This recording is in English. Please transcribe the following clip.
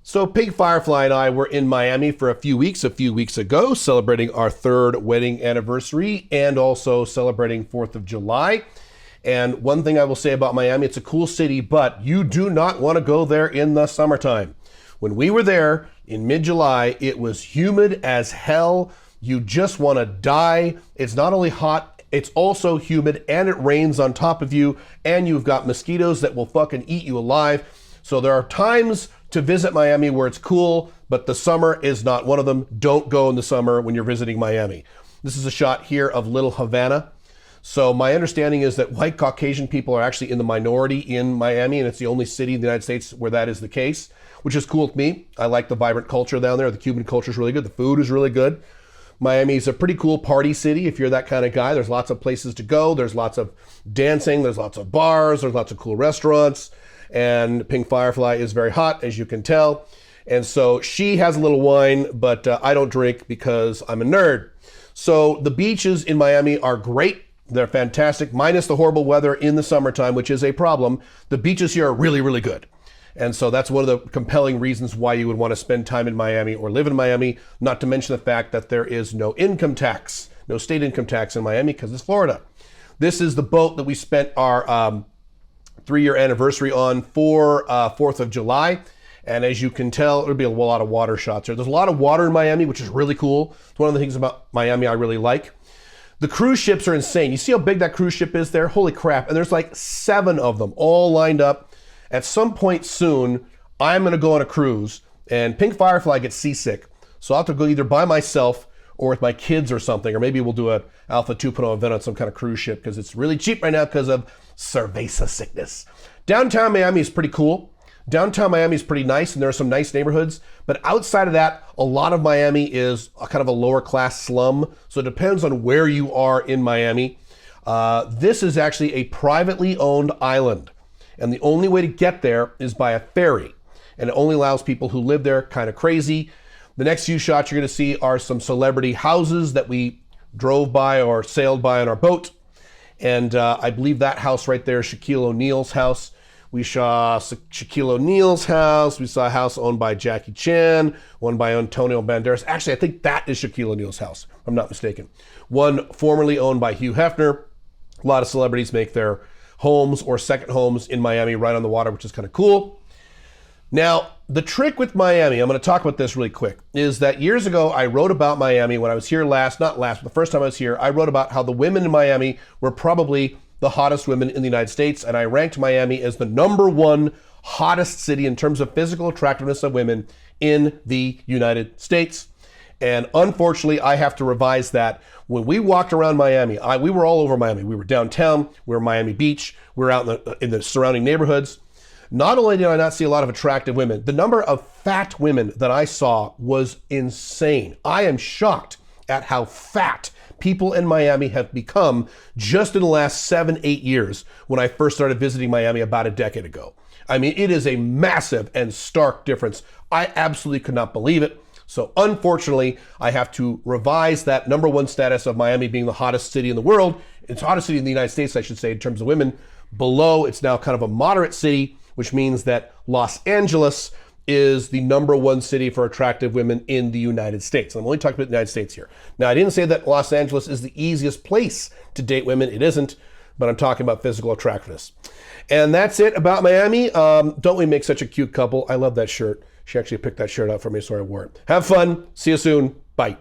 So Pink Firefly and I were in Miami for a few weeks ago, celebrating our 3rd wedding anniversary and also celebrating 4th of July. And one thing I will say about Miami, it's a cool city, but you do not want to go there in the summertime. When we were there in mid-July, it was humid as hell. You just want to die. It's not only hot, it's also humid, and it rains on top of you, and you've got mosquitoes that will fucking eat you alive. So there are times to visit Miami where it's cool, but the summer is not one of them. Don't go in the summer when you're visiting Miami. This is a shot here of Little Havana. So my understanding is that white Caucasian people are actually in the minority in Miami, and it's the only city in the United States where that is the case, which is cool with me. I like the vibrant culture down there. The Cuban culture is really good. The food is really good. Miami is a pretty cool party city if you're that kind of guy. There's lots of places to go. There's lots of dancing. There's lots of bars. There's lots of cool restaurants. And Pink Firefly is very hot, as you can tell. And so she has a little wine, but I don't drink because I'm a nerd. So the beaches in Miami are great. They're fantastic, minus the horrible weather in the summertime, which is a problem. The beaches here are really, really good. And so that's one of the compelling reasons why you would want to spend time in Miami or live in Miami, not to mention the fact that there is no income tax, no state income tax in Miami because it's Florida. This is the boat that we spent our 3-year anniversary on for 4th of July. And as you can tell, there'll be a lot of water shots here. There's a lot of water in Miami, which is really cool. It's one of the things about Miami I really like. The cruise ships are insane. You see how big that cruise ship is there? Holy crap. And there's like 7 of them all lined up. At some point soon, I'm going to go on a cruise, and Pink Firefly gets seasick. So I'll have to go either by myself or with my kids or something, or maybe we'll do a Alpha 2.0 event on some kind of cruise ship because it's really cheap right now because of cerveza sickness. Downtown Miami is pretty cool. Downtown Miami is pretty nice, and there are some nice neighborhoods. But outside of that, a lot of Miami is a kind of a lower class slum. So it depends on where you are in Miami. This is actually a privately owned island. And the only way to get there is by a ferry. And it only allows people who live there kind of crazy. The next few shots you're going to see are some celebrity houses that we drove by or sailed by on our boat. And I believe that house right there is Shaquille O'Neal's house. We saw Shaquille O'Neal's house. We saw a house owned by Jackie Chan, one by Antonio Banderas. Actually, I think that is Shaquille O'Neal's house, if I'm not mistaken. One formerly owned by Hugh Hefner. A lot of celebrities make their homes or second homes in Miami right on the water, which is kind of cool. Now, the trick with Miami, I'm going to talk about this really quick, is that years ago I wrote about Miami when I was here but the first time I was here, I wrote about how the women in Miami were probably the hottest women in the United States, and I ranked Miami as the #1 hottest city in terms of physical attractiveness of women in the United States. And unfortunately, I have to revise that. When we walked around Miami, we were all over Miami. We were downtown, we were Miami Beach, we were out in the surrounding neighborhoods. Not only did I not see a lot of attractive women, the number of fat women that I saw was insane. I am shocked at how fat people in Miami have become just in the last 7-8 years when I first started visiting Miami about a decade ago. I mean, it is a massive and stark difference. I absolutely could not believe it. So unfortunately, I have to revise that #1 status of Miami being the hottest city in the world. It's the hottest city in the United States, I should say, in terms of women. Below, it's now kind of a moderate city, which means that Los Angeles is the #1 city for attractive women in the United States. I'm only talking about the United States here. Now, I didn't say that Los Angeles is the easiest place to date women. It isn't, but I'm talking about physical attractiveness. And that's it about Miami. Don't we make such a cute couple? I love that shirt. She actually picked that shirt out for me, so I wore it. Have fun. See you soon. Bye.